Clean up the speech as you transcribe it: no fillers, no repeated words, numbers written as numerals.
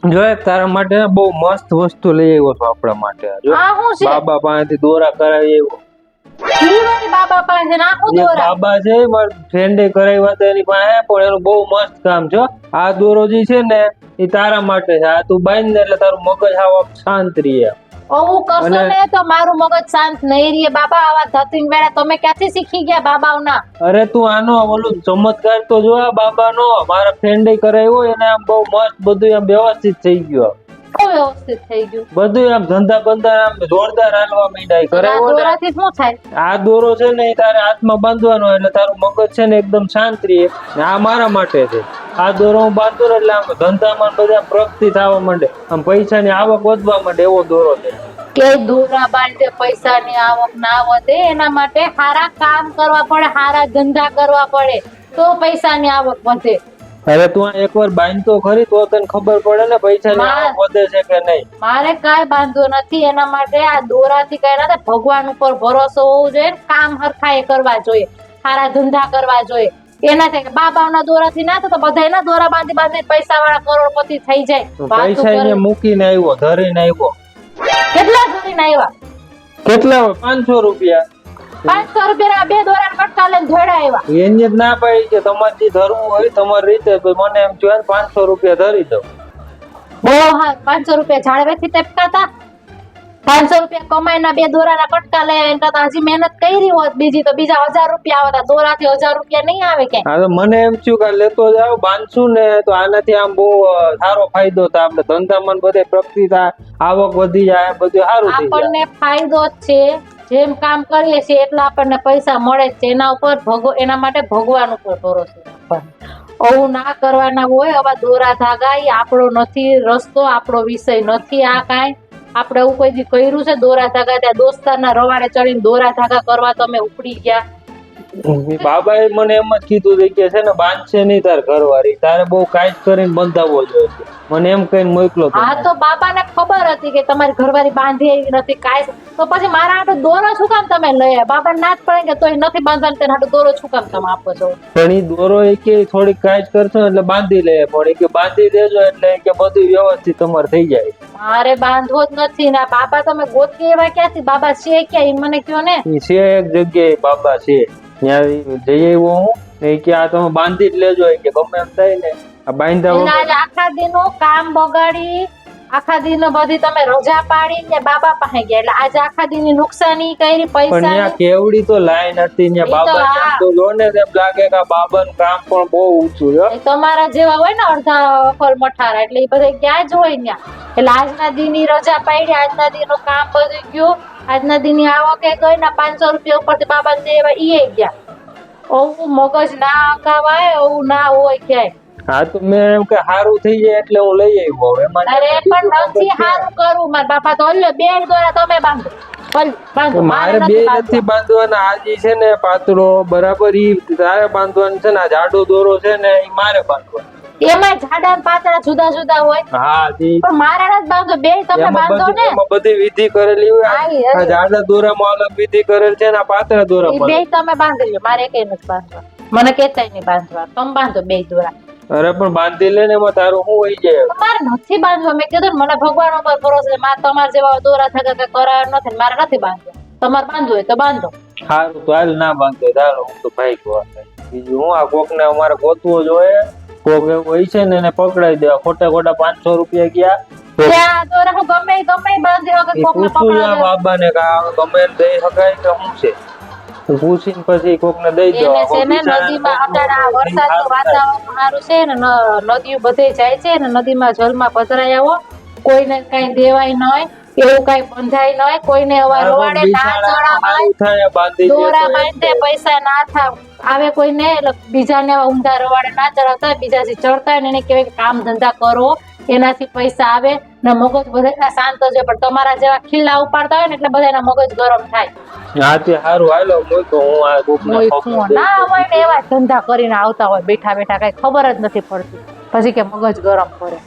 જો એક તારા માટે બહુ મસ્ત વસ્તુ લઈ આવ્યો છું આપણા માટે. જો આ શું છે? બાબા પાસેથી દોરા કરાવી આવ્યો. હીરોની બાબા પાસે નાખું એક દોરા. બાબા છે મારા ફ્રેન્ડે કરાવ્યા હતા એની પાસે, પણ એનું બહુ મસ્ત કામ છે. આ દોરો જે છે ને એ તારા માટે છે. આ તું બાંધ ને એટલે તારું મગજ આવ શાંત રહે. હું કરશો ને તો મારું મગજ શાંત નહીં રહે બાબા. આવા ધતિંગ વેળા તમે ક્યાંથી શીખી ગયા બાબાઓના? અરે તું આનો ઓલું ચમત્કાર તો જો આ બાબાનો. મારા ફ્રેન્ડે કરાવ્યો એને આમ બહુ મસ્ત બધું આમ વ્યવસ્થિત થઈ ગયો. કેવું વ્યવસ્થિત થઈ ગયું? બધું આમ ધંધા બંધા આમ જોરદાર હાલવા માંડ્યા. આ કરાવ્યો ને દોરાથી શું થાય? આ દોરો છે ને એ તારે હાથમાં બાંધવાનો એટલે તારું મગજ છે ને એકદમ શાંત રહે. ને આ મારા માટે છે. આ દોરો હું બાંધો ને એટલે આમ ધંધામાં બધા પ્રગતિ થવા માંડે, આમ પૈસાની આવક વધવા માંડે એવો દોરો છે. કે દોરા બાંધે પૈસાની આવક ના વધે એના માટે સારા કામ કરવા પડે, સારા ધંધા કરવા પડે તો પૈસાની આવક વધે. અરે તું આ એકવાર બાંધતો ખરી તો તને ખબર પડે ને પૈસાની આવક વધે છે કે નહીં. મારે કાંઈ બાંધવો નથી એના માટે. આ દોરાથી કઈ ના થાય. ભગવાન ઉપર ભરોસો હોવો જોઈએ, કામ હરખાએ કરવા જોઈએ, સારા ધંધા કરવા જોઈએ. એનાથી બાબાના દોરાથી ના થાય તો બધા એના દોરા બાંધી બાંધી પૈસા વાળા કરોડપતિ થઈ જાય. પૈસા એને મૂકીને આવ્યો, ધરીને આવ્યો. કેટલા ધરીને આવ્યા? કેટલા? 500 રૂપિયા. 500 રૂપિયા બે દોરા કટકા લઈને ધોડા આવ્યા. એને જ ના પાડી કે તમારે જે ધરવું હોય તમારી રીતે, તો મને એમ થયું 500 રૂપિયા ધરી દઉં. બહુ હા, 500 રૂપિયા ઝાડવેથી ટપકાતા. 500 રૂપિયા કમાઈના બે દોરાના કટકા લે એના કરતા હજી મહેનત કરી હોત બીજી તો બીજા 1000 રૂપિયા આવતા. દોરાથી 1000 રૂપિયા નહીં આવે ક્યાંય. હા તો મને એમ થયું કે લેતો જાવ બાંધશું ને તો આનાથી આમ બહુ સારો ફાયદો થાય. આપણે ધંધામાં બધે પ્રગતિ થાય, આવક વધી જાય, બધું સારું થઈ જાય. આપણને ફાયદો જ છે. જેમ કામ કરીએ છીએ એટલા આપણને પૈસા મળે છે. એના ઉપર એના માટે ભગવાન ઉપર ભરોસો રાખવાનો. આવું ના કરવાના હોય. આવા દોરા ધાગા એ આપણો નથી રસ્તો, આપણો વિષય નથી. આ કાંઈ આપણે એવું કોઈ દી કર્યું છે દોરા ધાગા? ત્યાં દોસ્તારના રવાડે ચડીને દોરા ધાગા કરવા તમે ઉપડી ગયા? બાબાએ મને એમ જ કીધું હતું કે છે ને બાંધશે નહીં તાર ઘરવાળી, તારે બહુ કાઈટ કરીને બંધાવવો જોઈએ. મને એમ કહીને મોકલો. હા તો બાબાને ખબર હતી કે તમારી ઘરવાળી બાંધી એવી નથી કાંઈ, તો પછી મારા હાટુ દોરો શું કામ તમે લઈ? બાબાને ના જ પડે કે તોય નથી બાંધવાનું, તેના હાટુ દોરો શું કામ તમે આપો છો? પણ ઈ દોરો એ કે થોડીક કાઈટ કરશો એટલે બાંધી લે, પણ એ કે બાંધી દેજો એટલે કે બધું વ્યવસ્થિત તમારે થઈ જાય. મારે બાંધવો જ નથી ને. બાબા તમે ગોતી એવા ક્યાંથી? બાબા છે ક્યાં? એ મને કયો ને. ઈ છે એક જગ્યાએ બાબા છે, ત્યાં જઈ આવ્યો હું. એ કે આ તમે બાંધી જ લેજો કે ગમે એમ થાય ને આ બાંધા. આખા દિનનું કામ બગાડી, આખા દિન બધી તમે રજા પાડી ને બાબા પાસે ગયા એટલે આજે આખા દિનની નુકસાની કરી પણ પૈસા. ત્યાં કેવડી તો લાઈન હતી ને બાબા તો જો ને એમ લાગે કે બાબાનું કામ પણ બહુ ઊંચું છે. તમારા જેવા હોય ને અડધા અફલ મઠારા એટલે એ બધા ક્યાં જ હોય ત્યાં. એટલે આજના દિનની રજા પાડી, આજના દિનનું કામ બધું ગયું, આજના દિનની આવકે ગઈ ને 500 રૂપિયા ઉપરથી બાબાને દેવા ઈ ગયા. ઓવું મગજ ના અકાવાય, ઓવું ના હોય ક્યાંય. હા તો મેં એમ કે સારું થઈ જાય એટલે હું લઈ આવ્યો. એમાં અરે પણ નથી સારું કરું. મારા બાપા તો ઓલ્યો બે દોરા તમે બાંધો. બાંધો. મારે બે નથી બાંધવાના. આજે છે ને પાતળો બરાબર ઈ તારે બાંધવાનું છે ને. આ જાડો દોરો છે ને ઈ મારે બાંધવાનો. એમાં જાડા ને પાતળા જુદા જુદા હોય. હા પણ મારા જ બાંધો. બે તમે બાંધો ને. એમાં બધી વિધિ કરેલી હોય. આ જાડા દોરામાં અલગ વિધિ કરેલ છે ને આ પાતળા દોરામાં. બે તમે બાંધી લો. મારે કઈ નથી બાંધવા. મને કેતાય નહીં બાંધવા. તમે બાંધો બે દોરા. અરે પણ બાંધી લે ને એમાં તારું શું હોય જાય? મારે નથી બાંધવા. મેં કીધું મને ભગવાન ઉપર ભરોસો છે. મારે તમારા જેવા દોરા થતા કઈ કરાર નથી. મારે નથી બાંધવા. તમારે બાંધવું હોય તો બાંધો. સારું તો હાલ ના બાંધો ચાલો હું તો ભાઈ કહો. બીજું હું આ કોક ને અમારે ગોતવો જોઈએ. કોક એવું હોય છે ને એને પકડાઈ દેવા. ખોટા 500 રૂપિયા ગયા ત્યાં દોરા હું ગમે બાંધી વગર કોકને પકડાવે. બાબા ને ગમે દઈ શકાય કે શું છે પૂછીને પછી કોક ને દઈ દો. એને છે ને નદીમાં અત્યારે આ વરસાદનું વાતાવરણ સારું છે ને નદીઓ બધે જાય છે ને નદીમાં જલમાં પધરાઈ આવો. કોઈને કઈ દેવાય ન હોય, એવું કઈ બંધાય ન હોય, કોઈને રવાડે ના ચડાવાય, દોરા બાંધે પૈસા ના થાવ આવે કોઈને, એટલે બીજાને ઊંધા રવાડે ના ચડાવતા. બીજા જે ચડતા હોય ને એને કહેવાય કે કામ ધંધા કરો, એનાથી પૈસા આવે ને મગજ બધા શાંત છે. પણ તમારા જેવા ખીલ્લા ઉપાડતા હોય ને એટલે બધાના મગજ ગરમ થાય. હાથી હારું હાલો મૂકો. હું આ ના હોય ને એવા ધંધા કરીને આવતા હોય બેઠા બેઠા, કઈ ખબર જ નથી પડતી. પછી કે મગજ ગરમ પડે.